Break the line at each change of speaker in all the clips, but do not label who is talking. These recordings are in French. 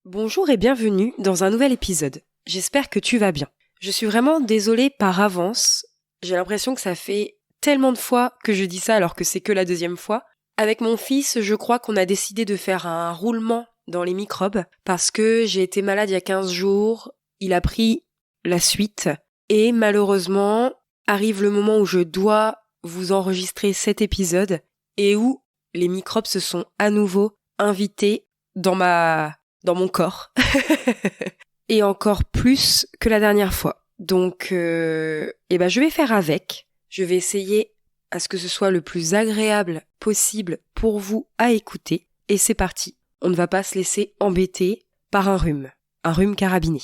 Bonjour et bienvenue dans un nouvel épisode. J'espère que tu vas bien. Je suis vraiment désolée par avance. J'ai l'impression que ça fait tellement de fois que je dis ça alors que c'est que la deuxième fois. Avec mon fils, je crois qu'on a décidé de faire un roulement dans les microbes parce que j'ai été malade il y a 15 jours. Il a pris la suite et malheureusement arrive le moment où je dois vous enregistrer cet épisode et où les microbes se sont à nouveau invités dans mon corps. Et encore plus que la dernière fois. Donc, je vais faire avec. Je vais essayer à ce que ce soit le plus agréable possible pour vous à écouter. Et c'est parti. On ne va pas se laisser embêter par un rhume carabiné.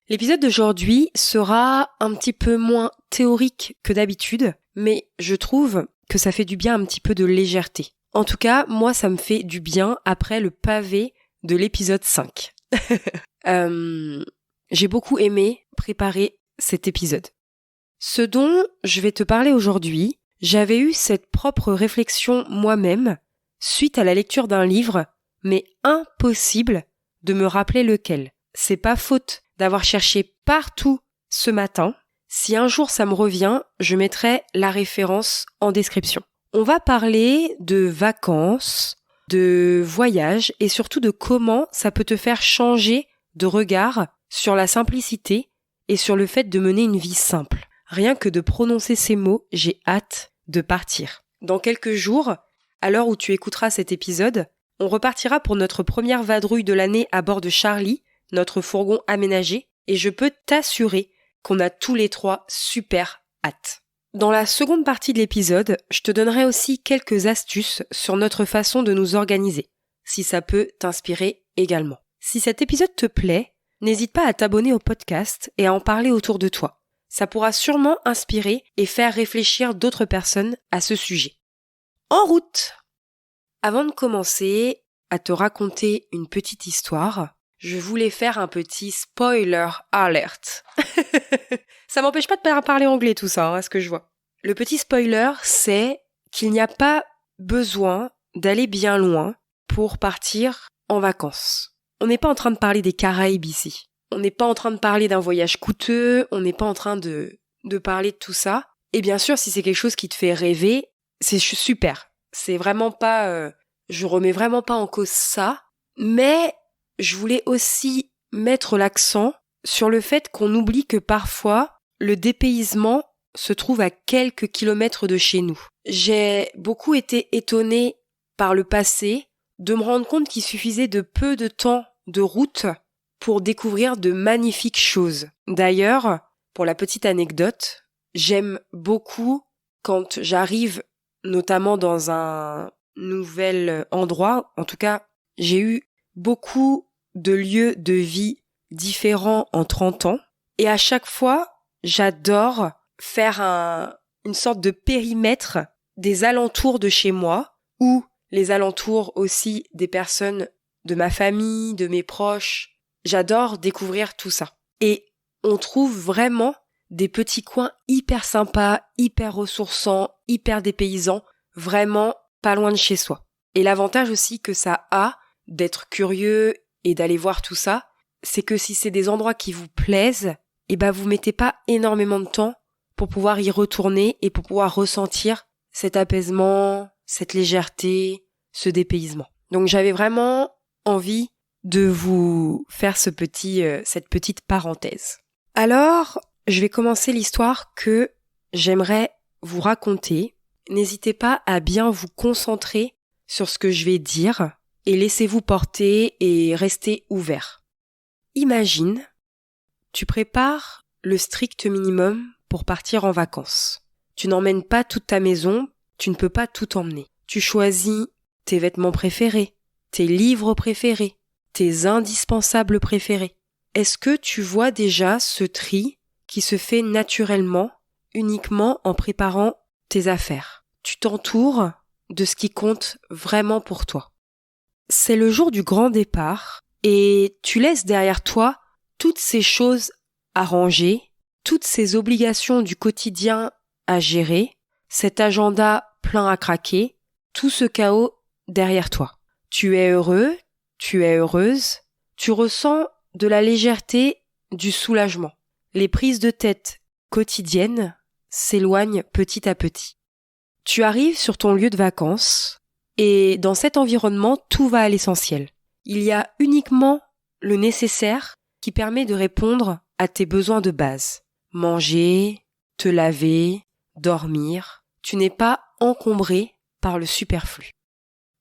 L'épisode d'aujourd'hui sera un petit peu moins théorique que d'habitude, mais je trouve que ça fait du bien un petit peu de légèreté. En tout cas, moi, ça me fait du bien après le pavé de l'épisode 5. J'ai beaucoup aimé préparer cet épisode. Ce dont je vais te parler aujourd'hui, j'avais eu cette propre réflexion moi-même suite à la lecture d'un livre, mais impossible de me rappeler lequel. C'est pas faute d'avoir cherché partout ce matin. Si un jour ça me revient, je mettrai la référence en description. On va parler de vacances, de voyage et surtout de comment ça peut te faire changer de regard sur la simplicité et sur le fait de mener une vie simple. Rien que de prononcer ces mots, j'ai hâte de partir. Dans quelques jours, à l'heure où tu écouteras cet épisode, on repartira pour notre première vadrouille de l'année à bord de Charlie, notre fourgon aménagé, et je peux t'assurer qu'on a tous les trois super hâte. Dans la seconde partie de l'épisode, je te donnerai aussi quelques astuces sur notre façon de nous organiser, si ça peut t'inspirer également. Si cet épisode te plaît, n'hésite pas à t'abonner au podcast et à en parler autour de toi. Ça pourra sûrement inspirer et faire réfléchir d'autres personnes à ce sujet. En route! Avant de commencer à te raconter une petite histoire, je voulais faire un petit spoiler alert. Ça m'empêche pas de parler anglais tout ça, à ce que je vois. Le petit spoiler, c'est qu'il n'y a pas besoin d'aller bien loin pour partir en vacances. On n'est pas en train de parler des Caraïbes ici. On n'est pas en train de parler d'un voyage coûteux, on n'est pas en train de parler de tout ça. Et bien sûr, si c'est quelque chose qui te fait rêver, c'est super. C'est vraiment pas... je remets vraiment pas en cause ça, mais je voulais aussi mettre l'accent sur le fait qu'on oublie que parfois, le dépaysement se trouve à quelques kilomètres de chez nous. J'ai beaucoup été étonnée par le passé de me rendre compte qu'il suffisait de peu de temps de route pour découvrir de magnifiques choses. D'ailleurs, pour la petite anecdote, j'aime beaucoup quand j'arrive notamment dans un nouvel endroit. En tout cas, j'ai eu beaucoup de lieux de vie différents en 30 ans. Et à chaque fois, j'adore faire une sorte de périmètre des alentours de chez moi ou les alentours aussi des personnes de ma famille, de mes proches. J'adore découvrir tout ça. Et on trouve vraiment des petits coins hyper sympas, hyper ressourçants, hyper dépaysants, vraiment pas loin de chez soi. Et l'avantage aussi que ça a d'être curieux et d'aller voir tout ça, c'est que si c'est des endroits qui vous plaisent, vous mettez pas énormément de temps pour pouvoir y retourner et pour pouvoir ressentir cet apaisement, cette légèreté, ce dépaysement. Donc j'avais vraiment envie de vous faire cette petite parenthèse. Alors, je vais commencer l'histoire que j'aimerais vous raconter. N'hésitez pas à bien vous concentrer sur ce que je vais dire et laissez-vous porter et restez ouvert. Imagine, tu prépares le strict minimum pour partir en vacances. Tu n'emmènes pas toute ta maison, tu ne peux pas tout emmener. Tu choisis tes vêtements préférés, tes livres préférés, tes indispensables préférés. Est-ce que tu vois déjà ce tri qui se fait naturellement, uniquement en préparant tes affaires? Tu t'entoures de ce qui compte vraiment pour toi. C'est le jour du grand départ et tu laisses derrière toi toutes ces choses à ranger, toutes ces obligations du quotidien à gérer, cet agenda plein à craquer, tout ce chaos derrière toi. Tu es heureux, tu es heureuse, tu ressens de la légèreté, du soulagement. Les prises de tête quotidiennes s'éloignent petit à petit. Tu arrives sur ton lieu de vacances et dans cet environnement, tout va à l'essentiel. Il y a uniquement le nécessaire qui permet de répondre à tes besoins de base. Manger, te laver, dormir. Tu n'es pas encombré par le superflu.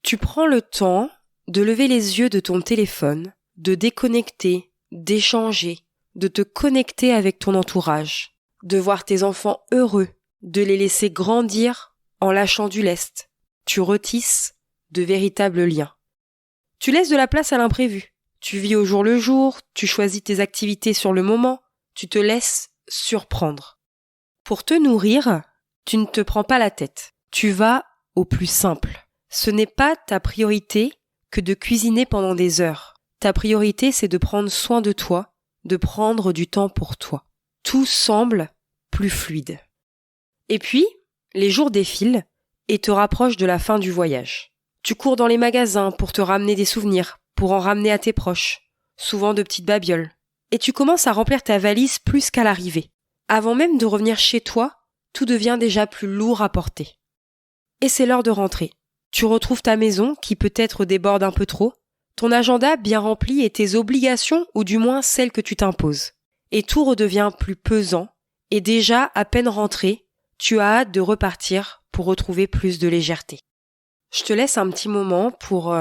Tu prends le temps de lever les yeux de ton téléphone, de déconnecter, d'échanger, de te connecter avec ton entourage, de voir tes enfants heureux, de les laisser grandir en lâchant du lest. Tu retisses de véritables liens. Tu laisses de la place à l'imprévu. Tu vis au jour le jour, tu choisis tes activités sur le moment, tu te laisses surprendre. Pour te nourrir, tu ne te prends pas la tête. Tu vas au plus simple. Ce n'est pas ta priorité que de cuisiner pendant des heures. Ta priorité, c'est de prendre soin de toi, de prendre du temps pour toi. Tout semble plus fluide. Et puis, les jours défilent et te rapprochent de la fin du voyage. Tu cours dans les magasins pour te ramener des souvenirs, pour en ramener à tes proches, souvent de petites babioles. Et tu commences à remplir ta valise plus qu'à l'arrivée. Avant même de revenir chez toi, tout devient déjà plus lourd à porter. Et c'est l'heure de rentrer. Tu retrouves ta maison qui peut-être déborde un peu trop, ton agenda bien rempli et tes obligations ou du moins celles que tu t'imposes. Et tout redevient plus pesant et déjà à peine rentré, tu as hâte de repartir pour retrouver plus de légèreté. Je te laisse un petit moment pour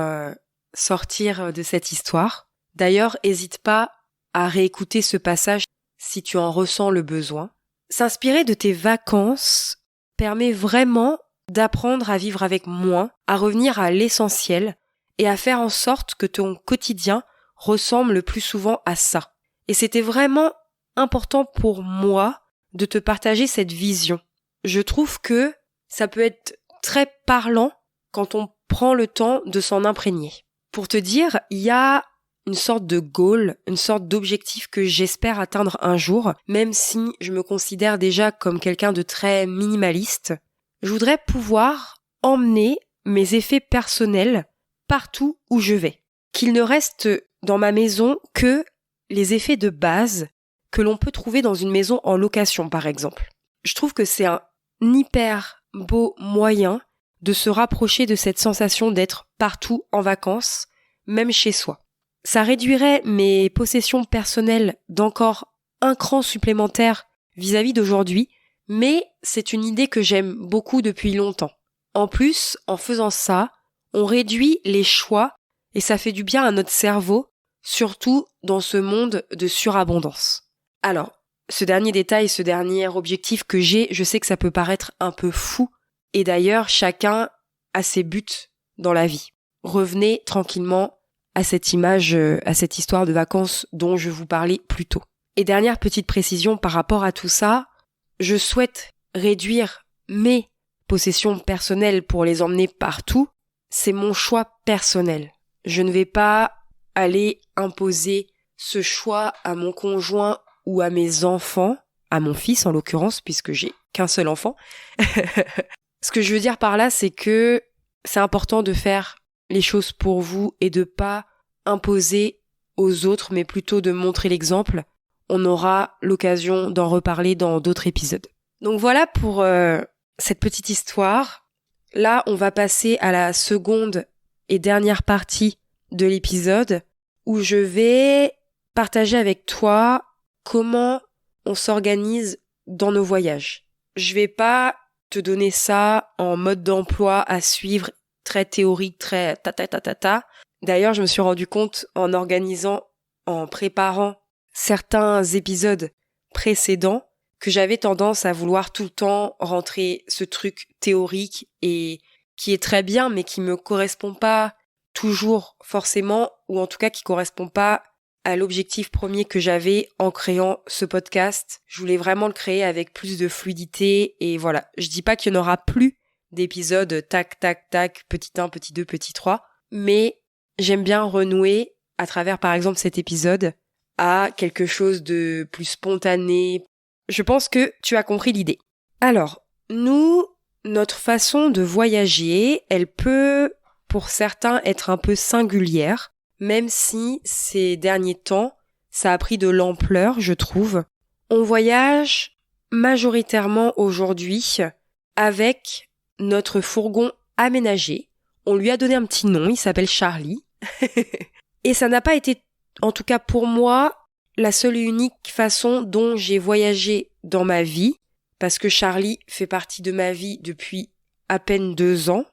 sortir de cette histoire. D'ailleurs, n'hésite pas à réécouter ce passage si tu en ressens le besoin. S'inspirer de tes vacances permet vraiment d'apprendre à vivre avec moins, à revenir à l'essentiel et à faire en sorte que ton quotidien ressemble le plus souvent à ça. Et c'était vraiment important pour moi de te partager cette vision. Je trouve que ça peut être très parlant quand on prend le temps de s'en imprégner. Pour te dire, il y a une sorte de goal, une sorte d'objectif que j'espère atteindre un jour, même si je me considère déjà comme quelqu'un de très minimaliste. Je voudrais pouvoir emmener mes effets personnels partout où je vais. Qu'il ne reste dans ma maison que les effets de base que l'on peut trouver dans une maison en location, par exemple. Je trouve que c'est un hyper beau moyen de se rapprocher de cette sensation d'être partout en vacances, même chez soi. Ça réduirait mes possessions personnelles d'encore un cran supplémentaire vis-à-vis d'aujourd'hui, mais c'est une idée que j'aime beaucoup depuis longtemps. En plus, en faisant ça, on réduit les choix et ça fait du bien à notre cerveau, surtout dans ce monde de surabondance. Alors, ce dernier détail, ce dernier objectif que j'ai, je sais que ça peut paraître un peu fou, et d'ailleurs, chacun a ses buts dans la vie. Revenez tranquillement à cette image, à cette histoire de vacances dont je vous parlais plus tôt. Et dernière petite précision par rapport à tout ça, je souhaite réduire mes possessions personnelles pour les emmener partout. C'est mon choix personnel. Je ne vais pas aller imposer ce choix à mon conjoint ou à mes enfants, à mon fils en l'occurrence, puisque j'ai qu'un seul enfant. Ce que je veux dire par là, c'est que c'est important de faire les choses pour vous et de pas imposer aux autres, mais plutôt de montrer l'exemple. On aura l'occasion d'en reparler dans d'autres épisodes. Donc voilà pour cette petite histoire. Là, on va passer à la seconde et dernière partie de l'épisode où je vais partager avec toi comment on s'organise dans nos voyages. Je vais pas te donner ça en mode d'emploi à suivre, très théorique, très ta. D'ailleurs, je me suis rendu compte en préparant certains épisodes précédents que j'avais tendance à vouloir tout le temps rentrer ce truc théorique et qui est très bien mais qui me correspond pas toujours forcément, ou en tout cas qui correspond pas à l'objectif premier que j'avais en créant ce podcast. Je voulais vraiment le créer avec plus de fluidité et voilà. Je dis pas qu'il n'y en aura plus d'épisodes tac, petit 1, petit 2, petit 3, mais j'aime bien renouer à travers par exemple cet épisode à quelque chose de plus spontané. Je pense que tu as compris l'idée. Alors, notre façon de voyager, elle peut pour certains être un peu singulière. même si ces derniers temps, ça a pris de l'ampleur, je trouve. On voyage majoritairement aujourd'hui avec notre fourgon aménagé. On lui a donné un petit nom, il s'appelle Charlie. Et ça n'a pas été, en tout cas pour moi, la seule et unique façon dont j'ai voyagé dans ma vie, parce que Charlie fait partie de ma vie depuis à peine 2 ans,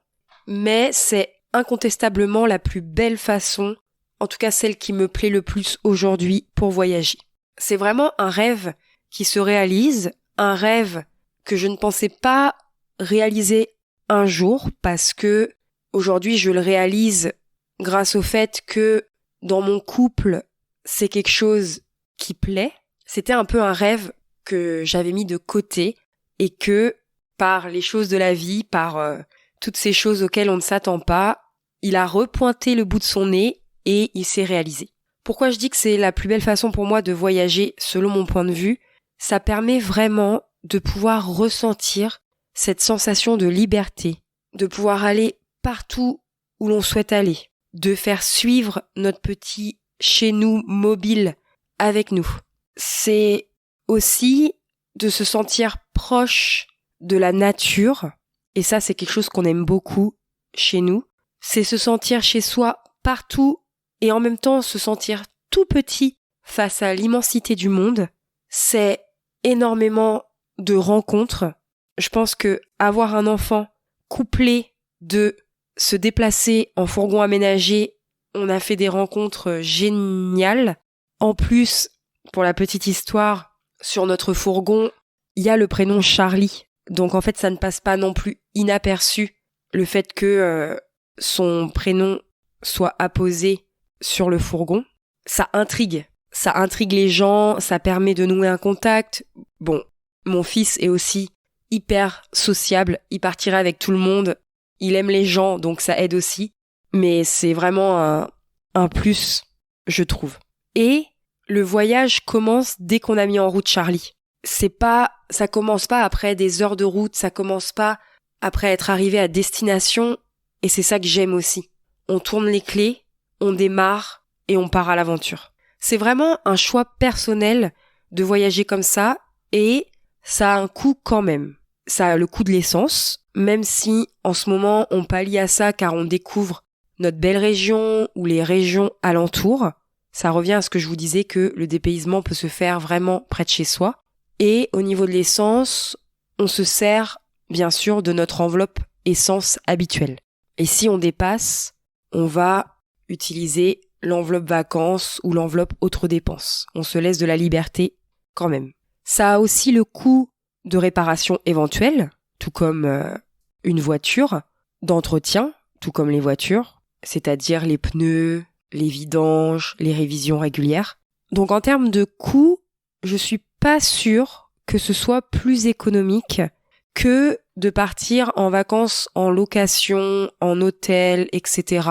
mais c'est incontestablement la plus belle façon, en tout cas celle qui me plaît le plus aujourd'hui pour voyager. C'est vraiment un rêve qui se réalise, un rêve que je ne pensais pas réaliser un jour, parce que aujourd'hui je le réalise grâce au fait que dans mon couple, c'est quelque chose qui plaît. C'était un peu un rêve que j'avais mis de côté et que par les choses de la vie, par toutes ces choses auxquelles on ne s'attend pas, il a repointé le bout de son nez et il s'est réalisé. Pourquoi je dis que c'est la plus belle façon pour moi de voyager selon mon point de vue? Ça permet vraiment de pouvoir ressentir cette sensation de liberté, de pouvoir aller partout où l'on souhaite aller, de faire suivre notre petit chez nous mobile avec nous. C'est aussi de se sentir proche de la nature, et ça c'est quelque chose qu'on aime beaucoup chez nous. C'est se sentir chez soi partout et en même temps se sentir tout petit face à l'immensité du monde. C'est énormément de rencontres. Je pense que avoir un enfant couplé de se déplacer en fourgon aménagé, on a fait des rencontres géniales. En plus, pour la petite histoire, sur notre fourgon, il y a le prénom Charlie. Donc en fait, ça ne passe pas non plus inaperçu le fait que son prénom soit apposé sur le fourgon. Ça intrigue les gens, ça permet de nouer un contact. Bon, mon fils est aussi hyper sociable, il partirait avec tout le monde, il aime les gens, donc ça aide aussi. Mais c'est vraiment un plus, je trouve. Et le voyage commence dès qu'on a mis en route Charlie. Ça commence pas après des heures de route, ça commence pas après être arrivé à destination, et c'est ça que j'aime aussi. On tourne les clés, on démarre et on part à l'aventure. C'est vraiment un choix personnel de voyager comme ça, et ça a un coût quand même. Ça a le coût de l'essence, même si en ce moment on pallie à ça car on découvre notre belle région ou les régions alentours. Ça revient à ce que je vous disais que le dépaysement peut se faire vraiment près de chez soi. Et au niveau de l'essence, on se sert bien sûr de notre enveloppe essence habituelle. Et si on dépasse, on va utiliser l'enveloppe vacances ou l'enveloppe autres dépenses. On se laisse de la liberté quand même. Ça a aussi le coût de réparation éventuelle, tout comme une voiture, d'entretien, tout comme les voitures, c'est-à-dire les pneus, les vidanges, les révisions régulières. Donc en termes de coût, je suis pas sûre que ce soit plus économique que de partir en vacances en location, en hôtel, etc.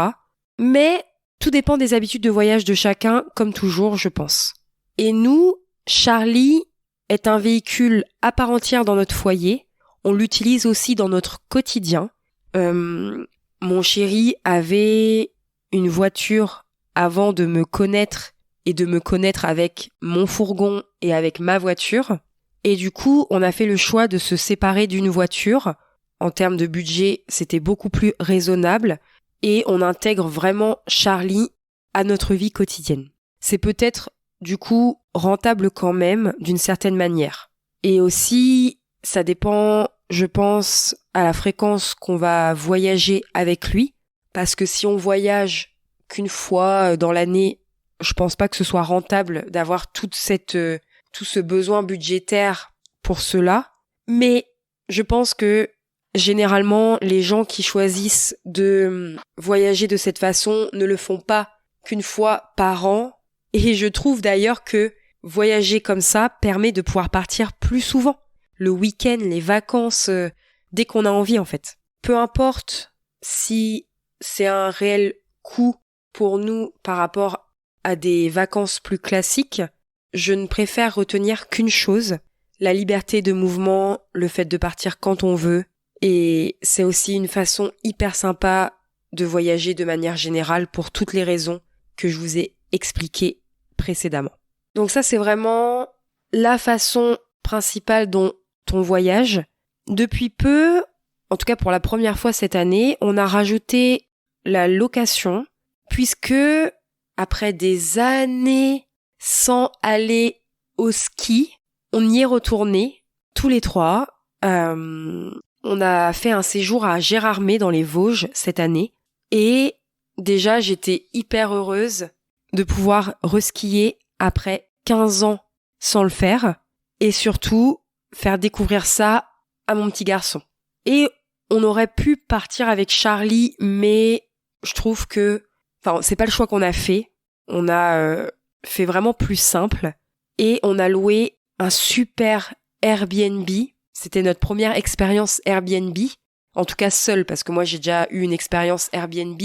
Mais tout dépend des habitudes de voyage de chacun, comme toujours, je pense. Et nous, Charlie est un véhicule à part entière dans notre foyer. On l'utilise aussi dans notre quotidien. Mon chéri avait une voiture avant de me connaître et de me connaître avec mon fourgon et avec ma voiture. Et du coup, on a fait le choix de se séparer d'une voiture. En termes de budget, c'était beaucoup plus raisonnable et on intègre vraiment Charlie à notre vie quotidienne. C'est peut-être, du coup, rentable quand même d'une certaine manière. Et aussi, ça dépend, je pense, à la fréquence qu'on va voyager avec lui. Parce que si on voyage qu'une fois dans l'année, je pense pas que ce soit rentable d'avoir tout ce besoin budgétaire pour cela. Mais je pense que généralement, les gens qui choisissent de voyager de cette façon ne le font pas qu'une fois par an. Et je trouve d'ailleurs que voyager comme ça permet de pouvoir partir plus souvent. Le week-end, les vacances, dès qu'on a envie en fait. Peu importe si c'est un réel coût pour nous par rapport à des vacances plus classiques, je ne préfère retenir qu'une chose, la liberté de mouvement, le fait de partir quand on veut. Et c'est aussi une façon hyper sympa de voyager de manière générale pour toutes les raisons que je vous ai expliqué précédemment. Donc ça, c'est vraiment la façon principale dont on voyage. Depuis peu, en tout cas pour la première fois cette année, on a rajouté la location, puisque après des années sans aller au ski, on y est retourné tous les trois. On a fait un séjour à Gérardmer dans les Vosges cette année et déjà j'étais hyper heureuse de pouvoir reskier après 15 ans sans le faire et surtout faire découvrir ça à mon petit garçon. Et on aurait pu partir avec Charlie, mais je trouve que, c'est pas le choix qu'on a fait. On a fait vraiment plus simple et on a loué un super Airbnb. C'était notre première expérience Airbnb, en tout cas seule, parce que moi j'ai déjà eu une expérience Airbnb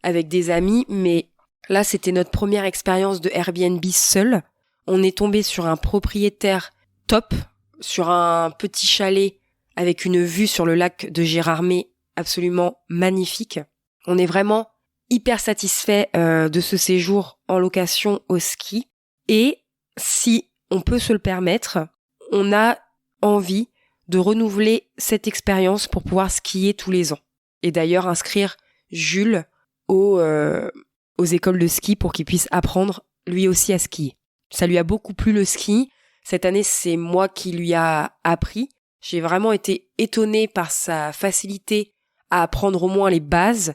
avec des amis, mais là c'était notre première expérience de Airbnb seule. On est tombé sur un propriétaire top, sur un petit chalet avec une vue sur le lac de Gérardmer absolument magnifique. On est vraiment hyper satisfait de ce séjour en location au ski. Et si on peut se le permettre, on a envie de renouveler cette expérience pour pouvoir skier tous les ans. Et d'ailleurs inscrire Jules aux écoles de ski pour qu'il puisse apprendre lui aussi à skier. Ça lui a beaucoup plu le ski. Cette année, c'est moi qui lui a appris. J'ai vraiment été étonnée par sa facilité à apprendre au moins les bases.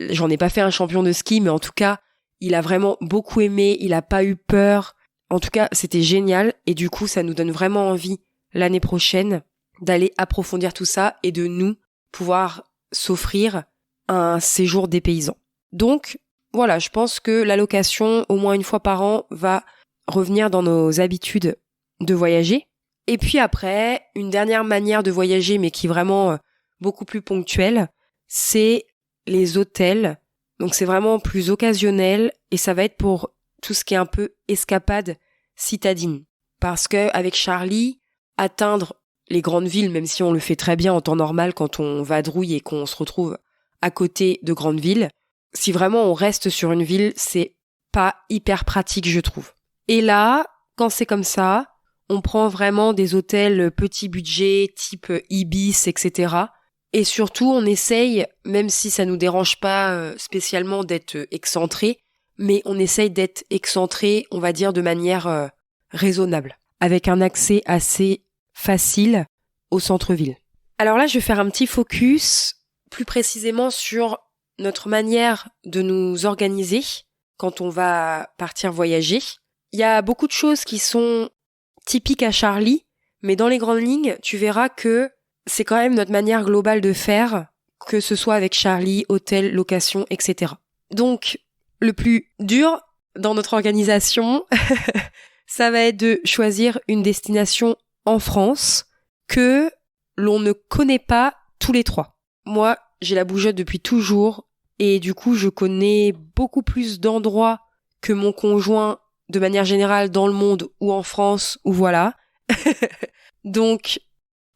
J'en ai pas fait un champion de ski, mais en tout cas, il a vraiment beaucoup aimé, il a pas eu peur. En tout cas, c'était génial et du coup, ça nous donne vraiment envie l'année prochaine d'aller approfondir tout ça et de nous pouvoir s'offrir un séjour dépaysant. Donc, voilà, je pense que la location, au moins une fois par an, va revenir dans nos habitudes de voyager. Et puis après, une dernière manière de voyager, mais qui est vraiment beaucoup plus ponctuelle, c'est les hôtels. Donc c'est vraiment plus occasionnel et ça va être pour tout ce qui est un peu escapade citadine. Parce que avec Charlie, atteindre les grandes villes, même si on le fait très bien en temps normal quand on vadrouille et qu'on se retrouve à côté de grandes villes, si vraiment on reste sur une ville, c'est pas hyper pratique, je trouve. Et là, quand c'est comme ça, on prend vraiment des hôtels petit budget, type Ibis, etc. Et surtout, on essaye, même si ça nous dérange pas spécialement d'être excentré, mais on essaye d'être excentré, on va dire, de manière raisonnable, avec un accès assez facile au centre-ville. Alors là, je vais faire un petit focus plus précisément sur notre manière de nous organiser quand on va partir voyager. Il y a beaucoup de choses qui sont typiques à Charlie, mais dans les grandes lignes, tu verras que c'est quand même notre manière globale de faire, que ce soit avec Charlie, hôtel, location, etc. Donc, le plus dur dans notre organisation, ça va être de choisir une destination en France que l'on ne connaît pas tous les trois. Moi, j'ai la bougeotte depuis toujours et du coup, je connais beaucoup plus d'endroits que mon conjoint de manière générale dans le monde ou en France ou voilà. Donc,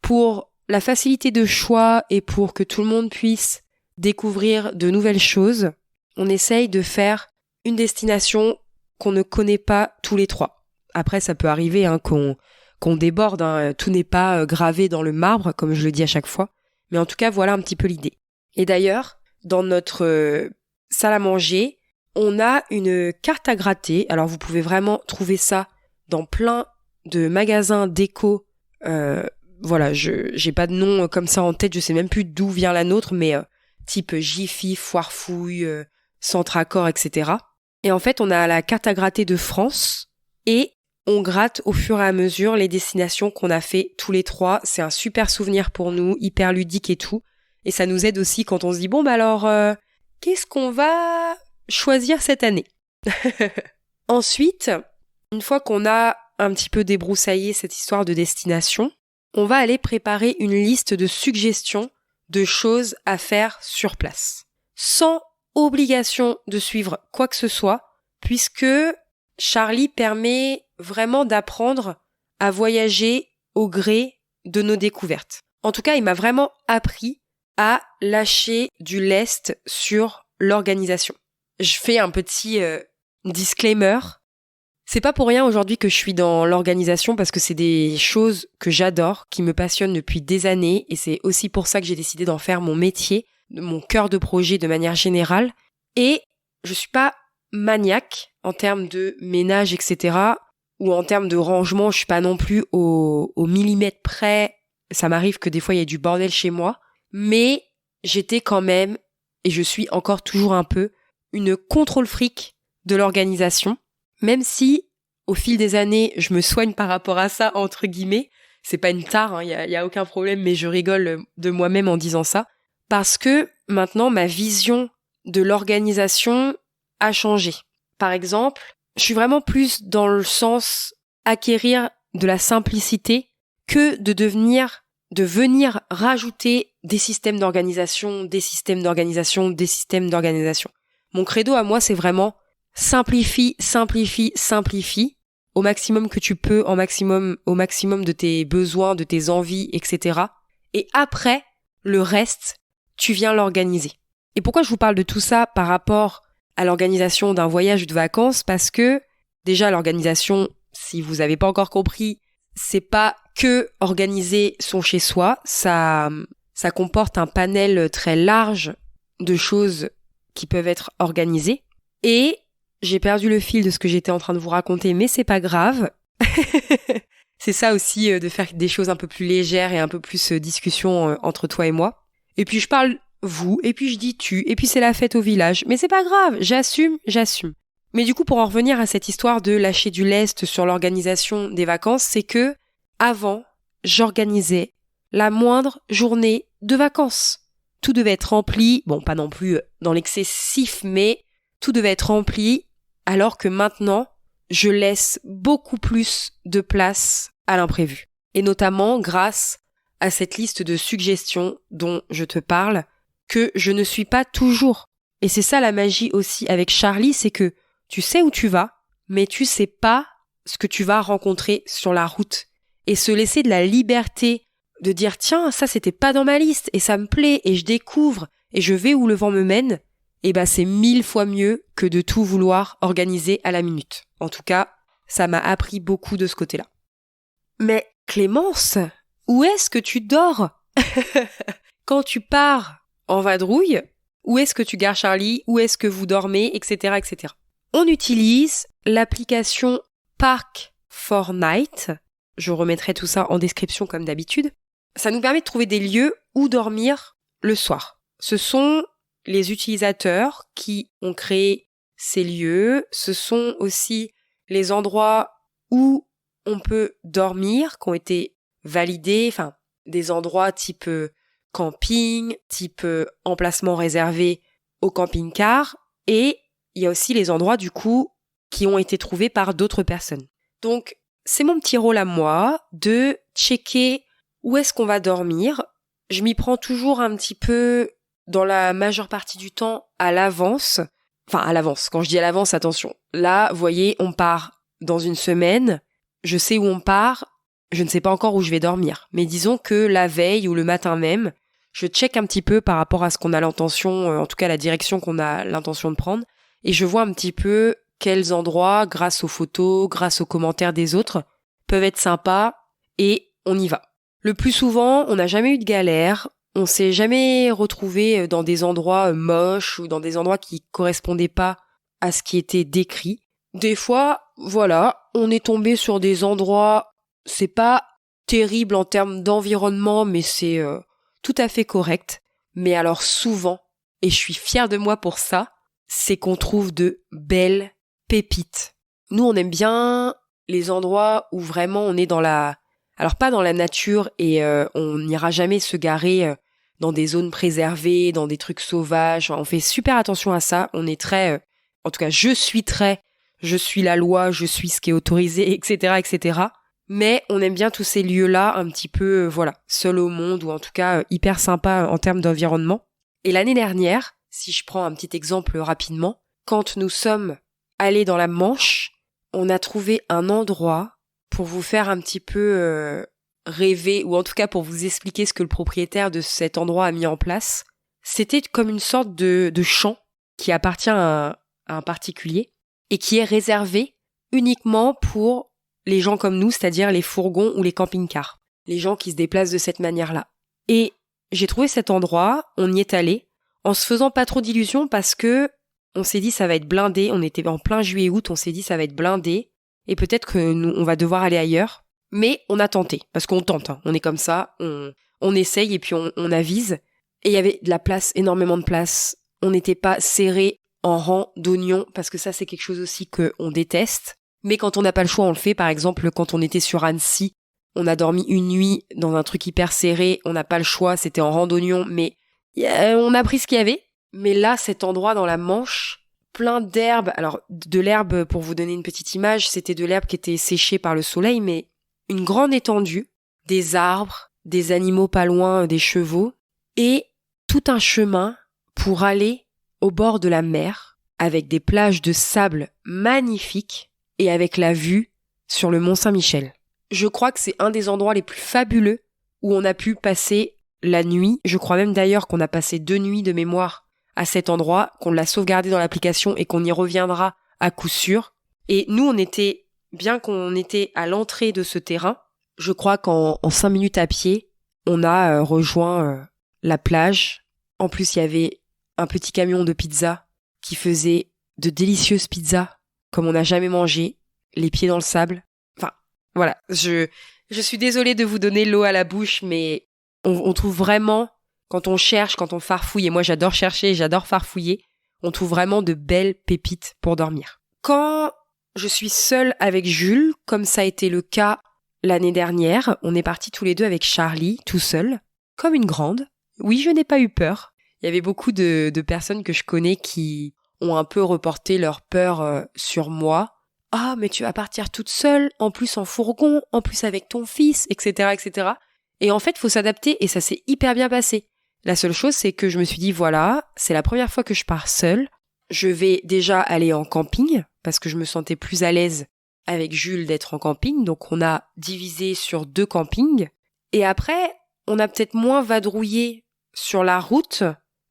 pour la facilité de choix et pour que tout le monde puisse découvrir de nouvelles choses, on essaye de faire une destination qu'on ne connaît pas tous les trois. Après, ça peut arriver qu'on déborde, tout n'est pas gravé dans le marbre, comme je le dis à chaque fois. Mais en tout cas, voilà un petit peu l'idée. Et d'ailleurs, dans notre salle à manger, on a une carte à gratter. Alors, vous pouvez vraiment trouver ça dans plein de magasins déco. Voilà, j'ai pas de nom comme ça en tête, je sais même plus d'où vient la nôtre, mais type Jiffy, Foirefouille, Centre Accor, etc. Et en fait, on a la carte à gratter de France et on gratte au fur et à mesure les destinations qu'on a fait tous les trois. C'est un super souvenir pour nous, hyper ludique et tout. Et ça nous aide aussi quand on se dit, bon, bah alors, qu'est-ce qu'on va choisir cette année? Ensuite, une fois qu'on a un petit peu débroussaillé cette histoire de destination, on va aller préparer une liste de suggestions de choses à faire sur place. Sans obligation de suivre quoi que ce soit, puisque Charlie permet vraiment d'apprendre à voyager au gré de nos découvertes. En tout cas, il m'a vraiment appris à lâcher du lest sur l'organisation. Je fais un petit disclaimer, c'est pas pour rien aujourd'hui que je suis dans l'organisation parce que c'est des choses que j'adore, qui me passionnent depuis des années et c'est aussi pour ça que j'ai décidé d'en faire mon métier, mon cœur de projet de manière générale. Et je suis pas maniaque en termes de ménage, etc. ou en termes de rangement, je suis pas non plus au millimètre près. Ça m'arrive que des fois il y ait du bordel chez moi, mais j'étais quand même, et je suis encore toujours un peu, une contrôle fric de l'organisation. Même si, au fil des années, je me soigne par rapport à ça, entre guillemets. C'est pas une tare, y a aucun problème, mais je rigole de moi-même en disant ça. Parce que maintenant, ma vision de l'organisation a changé. Par exemple, je suis vraiment plus dans le sens acquérir de la simplicité que de venir rajouter des systèmes d'organisation, des systèmes d'organisation, des systèmes d'organisation. Mon credo à moi, c'est vraiment simplifie, simplifie, simplifie au maximum que tu peux, au maximum de tes besoins, de tes envies, etc. Et après, le reste, tu viens l'organiser. Et pourquoi je vous parle de tout ça par rapport à l'organisation d'un voyage ou de vacances? Parce que, déjà, l'organisation, si vous n'avez pas encore compris, c'est pas que organiser son chez-soi, ça comporte un panel très large de choses qui peuvent être organisées. Et j'ai perdu le fil de ce que j'étais en train de vous raconter, mais c'est pas grave. C'est ça aussi, de faire des choses un peu plus légères et un peu plus discussion entre toi et moi. Et puis je parle vous, et puis je dis tu, et puis c'est la fête au village. Mais c'est pas grave, j'assume. Mais du coup, pour en revenir à cette histoire de lâcher du lest sur l'organisation des vacances, c'est que avant, j'organisais la moindre journée de vacances. Tout devait être rempli, bon, pas non plus dans l'excessif, mais tout devait être rempli, alors que maintenant, je laisse beaucoup plus de place à l'imprévu. Et notamment grâce à cette liste de suggestions dont je te parle, que je ne suis pas toujours. Et c'est ça la magie aussi avec Charlie, c'est que tu sais où tu vas, mais tu sais pas ce que tu vas rencontrer sur la route. Et se laisser de la liberté de dire tiens, ça c'était pas dans ma liste, et ça me plaît, et je découvre, et je vais où le vent me mène, et c'est 1000 fois mieux que de tout vouloir organiser à la minute. En tout cas, ça m'a appris beaucoup de ce côté-là. Mais Clémence, où est-ce que tu dors? Quand tu pars en vadrouille, où est-ce que tu gares Charlie? Où est-ce que vous dormez? Etc., etc. On utilise l'application Park4Night. Je remettrai tout ça en description comme d'habitude. Ça nous permet de trouver des lieux où dormir le soir. Ce sont les utilisateurs qui ont créé ces lieux. Ce sont aussi les endroits où on peut dormir, qui ont été validés, des endroits type camping, type emplacement réservé au camping-car, et il y a aussi les endroits du coup qui ont été trouvés par d'autres personnes. Donc c'est mon petit rôle à moi de checker où est-ce qu'on va dormir. Je m'y prends toujours un petit peu dans la majeure partie du temps à l'avance. Enfin à l'avance, quand je dis à l'avance, attention. Là, vous voyez, on part dans une semaine, je sais où on part, je ne sais pas encore où je vais dormir. Mais disons que la veille ou le matin même, je check un petit peu par rapport à ce qu'on a l'intention, en tout cas la direction qu'on a l'intention de prendre, et je vois un petit peu quels endroits, grâce aux photos, grâce aux commentaires des autres, peuvent être sympas, et on y va. Le plus souvent, on n'a jamais eu de galère, on s'est jamais retrouvé dans des endroits moches ou dans des endroits qui correspondaient pas à ce qui était décrit. Des fois, voilà, on est tombé sur des endroits, c'est pas terrible en termes d'environnement, mais c'est tout à fait correct. Mais alors souvent, et je suis fière de moi pour ça, c'est qu'on trouve de belles pépites. Nous, on aime bien les endroits où vraiment on est dans la... Alors pas dans la nature et on n'ira jamais se garer dans des zones préservées, dans des trucs sauvages. On fait super attention à ça. On est très... en tout cas, je suis la loi, je suis ce qui est autorisé, etc., etc. Mais on aime bien tous ces lieux-là un petit peu, seuls au monde ou en tout cas hyper sympa en termes d'environnement. Et l'année dernière, si je prends un petit exemple rapidement, quand nous sommes allés dans la Manche, on a trouvé un endroit pour vous faire un petit peu rêver, ou en tout cas pour vous expliquer ce que le propriétaire de cet endroit a mis en place. C'était comme une sorte de champ qui appartient à un particulier. et qui est réservé uniquement pour les gens comme nous, c'est-à-dire les fourgons ou les camping-cars, les gens qui se déplacent de cette manière-là. Et j'ai trouvé cet endroit, on y est allé, en se faisant pas trop d'illusions parce que on s'est dit ça va être blindé, on était en plein juillet-août, on s'est dit ça va être blindé, et peut-être que nous, on va devoir aller ailleurs. Mais on a tenté, parce qu'on tente, on est comme ça, on essaye et puis on avise. Et il y avait de la place, énormément de place. On n'était pas serré en rang d'oignons, parce que ça c'est quelque chose aussi qu'on déteste. Mais quand on n'a pas le choix, on le fait. Par exemple, quand on était sur Annecy, on a dormi une nuit dans un truc hyper serré, on n'a pas le choix, c'était en rang d'oignons, mais on a pris ce qu'il y avait. Mais là, cet endroit dans la Manche, plein d'herbes. Alors, de l'herbe, pour vous donner une petite image, c'était de l'herbe qui était séchée par le soleil, mais une grande étendue, des arbres, des animaux pas loin, des chevaux, et tout un chemin pour aller au bord de la mer, avec des plages de sable magnifiques, et avec la vue sur le Mont Saint-Michel. Je crois que c'est un des endroits les plus fabuleux où on a pu passer la nuit. Je crois même d'ailleurs qu'on a passé 2 nuits de mémoire à cet endroit, qu'on l'a sauvegardé dans l'application et qu'on y reviendra à coup sûr. Et nous, bien qu'on était à l'entrée de ce terrain, je crois qu'en 5 minutes à pied, on a rejoint la plage. En plus, il y avait un petit camion de pizza qui faisait de délicieuses pizzas comme on n'a jamais mangé, les pieds dans le sable. Enfin, voilà, je suis désolée de vous donner l'eau à la bouche, mais on trouve vraiment, quand on cherche, quand on farfouille, et moi j'adore chercher, j'adore farfouiller, on trouve vraiment de belles pépites pour dormir. Quand je suis seule avec Jules, comme ça a été le cas l'année dernière, on est partis tous les deux avec Charlie, tout seul, comme une grande. Oui, je n'ai pas eu peur. Il y avait beaucoup de personnes que je connais qui ont un peu reporté leur peur sur moi. Ah, mais tu vas partir toute seule, en plus en fourgon, en plus avec ton fils, etc., etc. Et en fait, faut s'adapter et ça s'est hyper bien passé. La seule chose, c'est que je me suis dit, voilà, c'est la première fois que je pars seule. Je vais déjà aller en camping, parce que je me sentais plus à l'aise avec Jules d'être en camping. Donc on a divisé sur 2 campings. Et après, on a peut-être moins vadrouillé sur la route,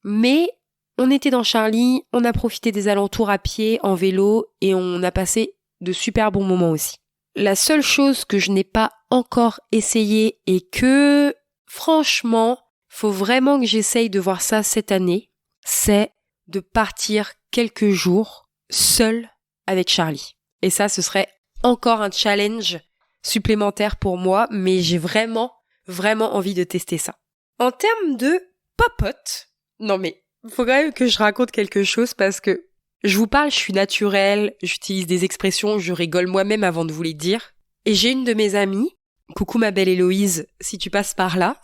mais on était dans Charlie, on a profité des alentours à pied, en vélo, et on a passé de super bons moments aussi. La seule chose que je n'ai pas encore essayé et que, franchement, faut vraiment que j'essaye de voir ça cette année, c'est de partir quelques jours seule avec Charlie. Et ça, ce serait encore un challenge supplémentaire pour moi, mais j'ai vraiment envie de tester ça. En termes de popote, non mais, faut quand même que je raconte quelque chose parce que je vous parle, je suis naturelle, j'utilise des expressions, je rigole moi-même avant de vous les dire. Et j'ai une de mes amies, coucou ma belle Héloïse, si tu passes par là,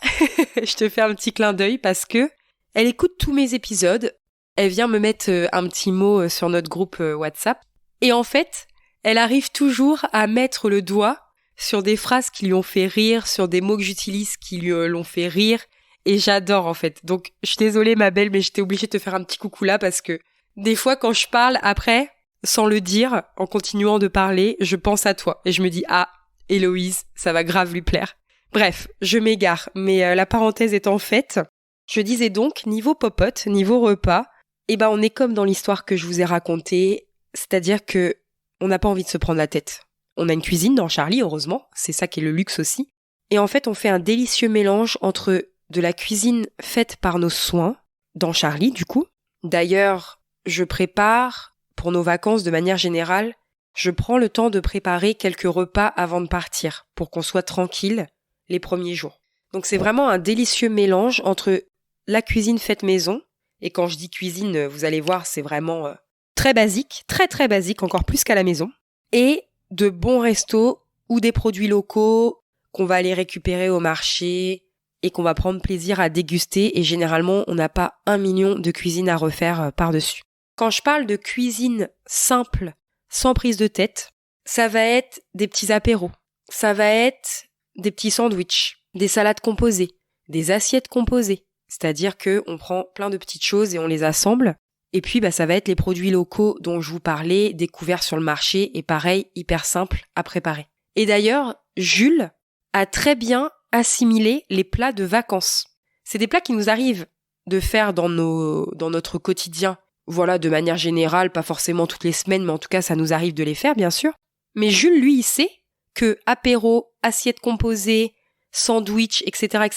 je te fais un petit clin d'œil parce que elle écoute tous mes épisodes, elle vient me mettre un petit mot sur notre groupe WhatsApp, et en fait, elle arrive toujours à mettre le doigt sur des phrases qui lui ont fait rire, sur des mots que j'utilise qui lui l'ont fait rire, et j'adore en fait. Donc je suis désolée ma belle, mais j'étais obligée de te faire un petit coucou là parce que des fois quand je parle après, sans le dire, en continuant de parler, je pense à toi et je me dis ah, Héloïse, ça va grave lui plaire. Bref, je m'égare, mais la parenthèse étant faite, je disais donc niveau popote, niveau repas, on est comme dans l'histoire que je vous ai racontée, c'est-à-dire que on n'a pas envie de se prendre la tête. On a une cuisine dans Charlie, heureusement, c'est ça qui est le luxe aussi. Et en fait, on fait un délicieux mélange entre de la cuisine faite par nos soins, dans Charlie du coup. D'ailleurs, je prépare, pour nos vacances de manière générale, je prends le temps de préparer quelques repas avant de partir, pour qu'on soit tranquille les premiers jours. Donc c'est vraiment un délicieux mélange entre la cuisine faite maison, et quand je dis cuisine, vous allez voir, c'est vraiment très basique, très très basique, encore plus qu'à la maison, et de bons restos ou des produits locaux qu'on va aller récupérer au marché et qu'on va prendre plaisir à déguster, et généralement on n'a pas 1 million de cuisines à refaire par-dessus. Quand je parle de cuisine simple, sans prise de tête, ça va être des petits apéros, ça va être des petits sandwichs, des salades composées, des assiettes composées, c'est-à-dire que on prend plein de petites choses et on les assemble. Et puis ça va être les produits locaux dont je vous parlais, découverts sur le marché, et pareil, hyper simple à préparer. Et d'ailleurs, Jules a très bien assimilé les plats de vacances. C'est des plats qui nous arrivent de faire dans notre quotidien. voilà, de manière générale, pas forcément toutes les semaines, mais en tout cas, ça nous arrive de les faire, bien sûr. Mais Jules, lui, il sait que apéro, assiette composée, sandwich, etc.,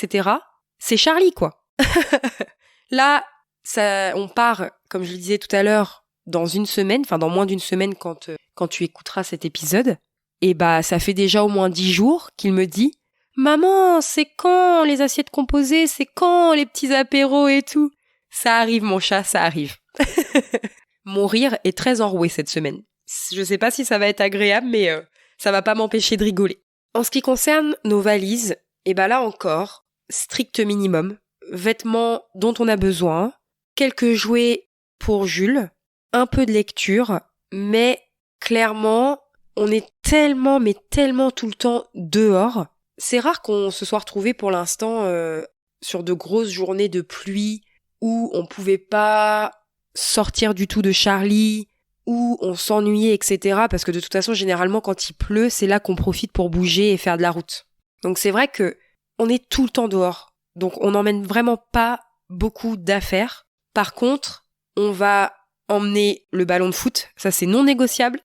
c'est Charlie, quoi. Là, on part, comme je le disais tout à l'heure, dans une semaine, enfin dans moins d'une semaine quand tu écouteras cet épisode. Et ça fait déjà au moins 10 jours qu'il me dit « Maman, c'est quand les assiettes composées? C'est quand les petits apéros et tout ?» Ça arrive, mon chat, ça arrive. Mon rire est très enroué cette semaine. Je sais pas si ça va être agréable, mais ça va pas m'empêcher de rigoler. En ce qui concerne nos valises, là encore, strict minimum. Vêtements dont on a besoin, quelques jouets pour Jules, un peu de lecture, mais clairement, on est tellement tout le temps dehors. C'est rare qu'on se soit retrouvé pour l'instant sur de grosses journées de pluie où on pouvait pas sortir du tout de Charlie, où on s'ennuyait, etc. Parce que de toute façon, généralement, quand il pleut, c'est là qu'on profite pour bouger et faire de la route. Donc c'est vrai que on est tout le temps dehors. Donc on n'emmène vraiment pas beaucoup d'affaires. Par contre, on va emmener le ballon de foot, ça c'est non négociable.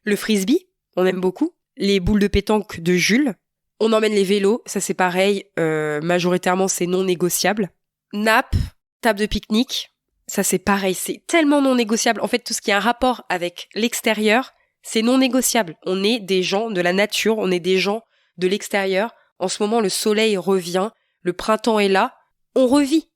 Le frisbee, on aime beaucoup. Les boules de pétanque de Jules. On emmène les vélos, ça c'est pareil, majoritairement c'est non négociable. Nappe, table de pique-nique, ça c'est pareil, c'est tellement non négociable. En fait, tout ce qui a un rapport avec l'extérieur, c'est non négociable. On est des gens de la nature, on est des gens de l'extérieur. En ce moment, le soleil revient, le printemps est là, on revit.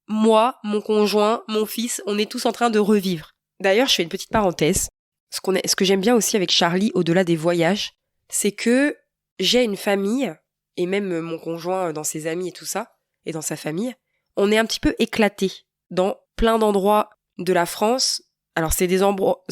Moi, mon conjoint, mon fils, on est tous en train de revivre. D'ailleurs, je fais une petite parenthèse. Ce que j'aime bien aussi avec Charlie, au-delà des voyages, c'est que j'ai une famille, et même mon conjoint dans ses amis et tout ça, et dans sa famille, on est un petit peu éclatés dans plein d'endroits de la France. Alors c'est des endroits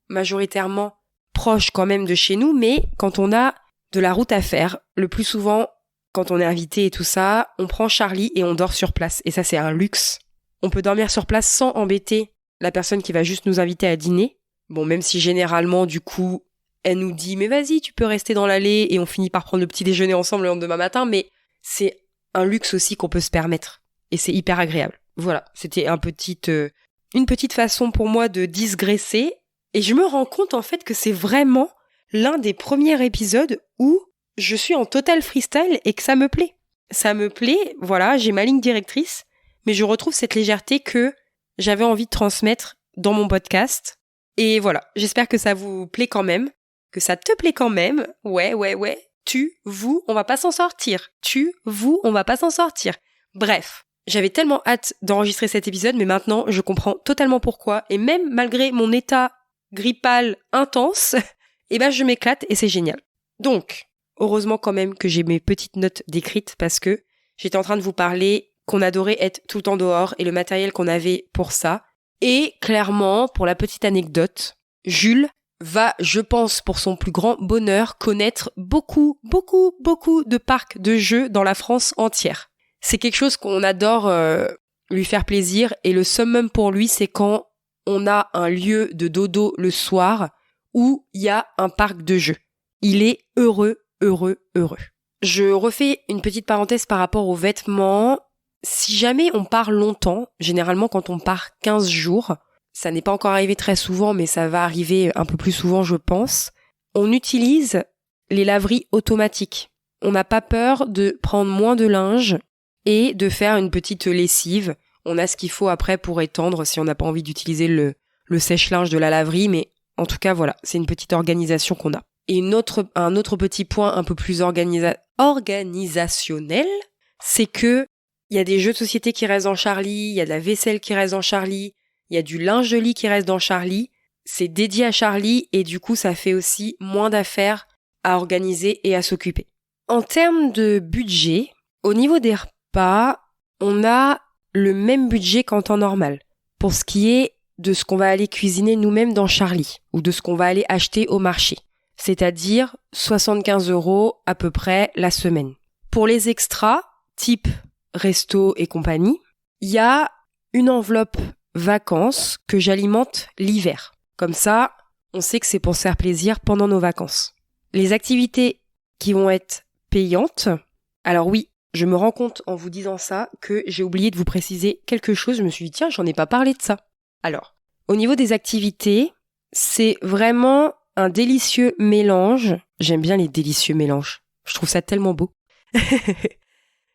majoritairement proches quand même de chez nous, mais quand on a de la route à faire, le plus souvent, quand on est invité et tout ça, on prend Charlie et on dort sur place. Et ça, c'est un luxe. On peut dormir sur place sans embêter la personne qui va juste nous inviter à dîner. Bon, même si généralement, du coup, elle nous dit « Mais vas-y, tu peux rester dans l'allée » et on finit par prendre le petit déjeuner ensemble le lendemain matin, mais c'est un luxe aussi qu'on peut se permettre. Et c'est hyper agréable. Voilà, c'était une petite façon pour moi de digresser. Et je me rends compte en fait que c'est vraiment l'un des premiers épisodes où je suis en total freestyle et que ça me plaît. Ça me plaît, voilà, j'ai ma ligne directrice, mais je retrouve cette légèreté que j'avais envie de transmettre dans mon podcast. Et voilà, j'espère que ça vous plaît quand même, que ça te plaît quand même. Ouais. On va pas s'en sortir. On va pas s'en sortir. Bref, j'avais tellement hâte d'enregistrer cet épisode, mais maintenant, je comprends totalement pourquoi. Et même malgré mon état grippal intense, je m'éclate et c'est génial. Donc, heureusement quand même que j'ai mes petites notes décrites parce que j'étais en train de vous parler qu'on adorait être tout le temps dehors et le matériel qu'on avait pour ça. Et clairement, pour la petite anecdote, Jules va, je pense, pour son plus grand bonheur, connaître beaucoup de parcs de jeux dans la France entière. C'est quelque chose qu'on adore lui faire plaisir et le summum pour lui, c'est quand on a un lieu de dodo le soir où il y a un parc de jeux. Il est heureux. Je refais une petite parenthèse par rapport aux vêtements. Si jamais on part longtemps, généralement quand on part 15 jours, ça n'est pas encore arrivé très souvent, mais ça va arriver un peu plus souvent, je pense, on utilise les laveries automatiques. On n'a pas peur de prendre moins de linge et de faire une petite lessive. On a ce qu'il faut après pour étendre si on n'a pas envie d'utiliser le sèche-linge de la laverie, mais en tout cas, voilà, c'est une petite organisation qu'on a. Et un autre petit point un peu plus organisationnel, c'est que il y a des jeux de société qui restent dans Charlie, il y a de la vaisselle qui reste dans Charlie, il y a du linge de lit qui reste dans Charlie. C'est dédié à Charlie et du coup, ça fait aussi moins d'affaires à organiser et à s'occuper. En termes de budget, au niveau des repas, on a le même budget qu'en temps normal. Pour ce qui est de ce qu'on va aller cuisiner nous-mêmes dans Charlie ou de ce qu'on va aller acheter au marché. C'est-à-dire 75 € à peu près la semaine. Pour les extras, type resto et compagnie, il y a une enveloppe vacances que j'alimente l'hiver. Comme ça, on sait que c'est pour se faire plaisir pendant nos vacances. Les activités qui vont être payantes, alors oui, je me rends compte en vous disant ça que j'ai oublié de vous préciser quelque chose. Je me suis dit, tiens, j'en ai pas parlé de ça. Alors, au niveau des activités, c'est vraiment un délicieux mélange. J'aime bien les délicieux mélanges. Je trouve ça tellement beau.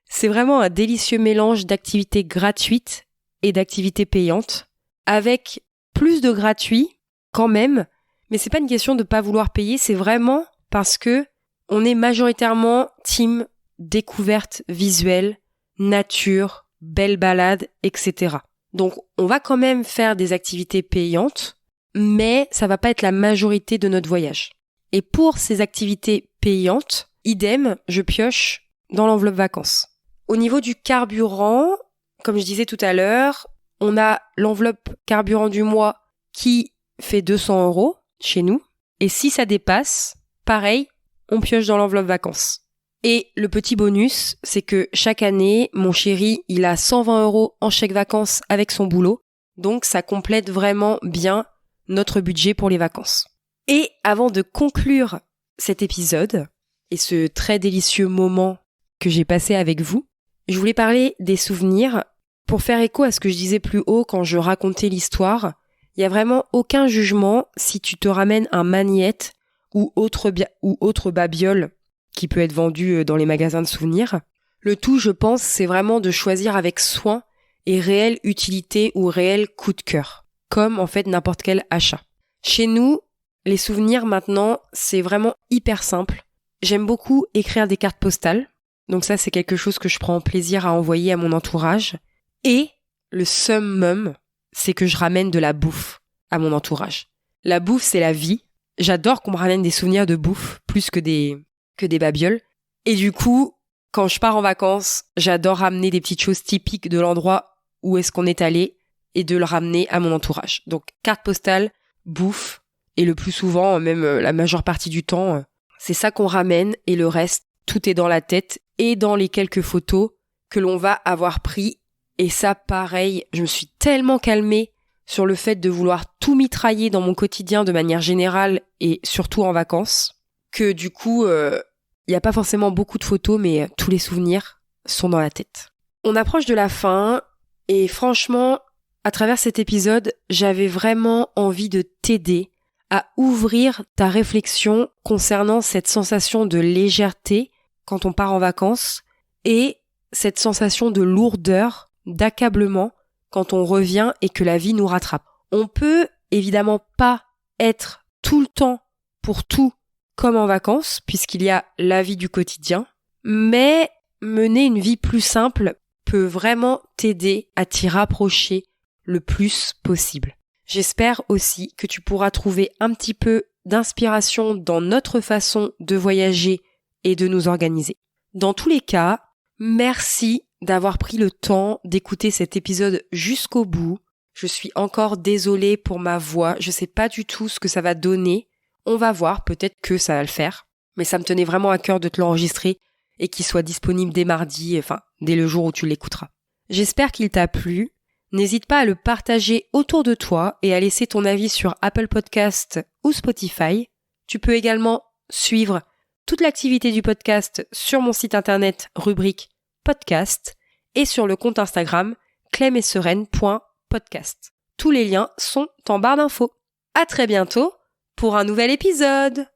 C'est vraiment un délicieux mélange d'activités gratuites et d'activités payantes, avec plus de gratuit quand même, mais c'est pas une question de pas vouloir payer, c'est vraiment parce que on est majoritairement team découverte visuelle, nature, belle balade, etc. Donc on va quand même faire des activités payantes, mais ça va pas être la majorité de notre voyage. Et pour ces activités payantes, idem, je pioche dans l'enveloppe vacances. Au niveau du carburant, comme je disais tout à l'heure, on a l'enveloppe carburant du mois qui fait 200 € chez nous. Et si ça dépasse, pareil, on pioche dans l'enveloppe vacances. Et le petit bonus, c'est que chaque année, mon chéri, il a 120 € en chèque vacances avec son boulot. Donc ça complète vraiment bien notre budget pour les vacances. Et avant de conclure cet épisode et ce très délicieux moment que j'ai passé avec vous, je voulais parler des souvenirs pour faire écho à ce que je disais plus haut quand je racontais l'histoire. Il n'y a vraiment aucun jugement si tu te ramènes un magnette ou autre babiole qui peut être vendu dans les magasins de souvenirs. Le tout, je pense, c'est vraiment de choisir avec soin et réelle utilité ou réel coup de cœur, comme en fait n'importe quel achat. Chez nous, les souvenirs maintenant, c'est vraiment hyper simple. J'aime beaucoup écrire des cartes postales. Donc ça, c'est quelque chose que je prends plaisir à envoyer à mon entourage. Et le summum, c'est que je ramène de la bouffe à mon entourage. La bouffe, c'est la vie. J'adore qu'on me ramène des souvenirs de bouffe plus que des babioles. Et du coup, quand je pars en vacances, j'adore ramener des petites choses typiques de l'endroit où est-ce qu'on est allé et de le ramener à mon entourage. Donc carte postale, bouffe, et le plus souvent, même la majeure partie du temps, c'est ça qu'on ramène et le reste, tout est dans la tête et dans les quelques photos que l'on va avoir pris. Et ça, pareil, je me suis tellement calmée sur le fait de vouloir tout mitrailler dans mon quotidien de manière générale et surtout en vacances, que du coup, il n'y a pas forcément beaucoup de photos, mais tous les souvenirs sont dans la tête. On approche de la fin et franchement, à travers cet épisode, j'avais vraiment envie de t'aider à ouvrir ta réflexion concernant cette sensation de légèreté quand on part en vacances et cette sensation de lourdeur, d'accablement quand on revient et que la vie nous rattrape. On peut évidemment pas être tout le temps pour tout comme en vacances puisqu'il y a la vie du quotidien, mais mener une vie plus simple peut vraiment t'aider à t'y rapprocher le plus possible. J'espère aussi que tu pourras trouver un petit peu d'inspiration dans notre façon de voyager et de nous organiser. Dans tous les cas, merci d'avoir pris le temps d'écouter cet épisode jusqu'au bout. Je suis encore désolée pour ma voix, je sais pas du tout ce que ça va donner. On va voir, peut-être que ça va le faire. Mais ça me tenait vraiment à cœur de te l'enregistrer et qu'il soit disponible dès mardi, enfin, dès le jour où tu l'écouteras. J'espère qu'il t'a plu. N'hésite pas à le partager autour de toi et à laisser ton avis sur Apple Podcast ou Spotify. Tu peux également suivre toute l'activité du podcast sur mon site internet rubrique podcast et sur le compte Instagram clemessereine.podcast. Tous les liens sont en barre d'infos. À très bientôt pour un nouvel épisode.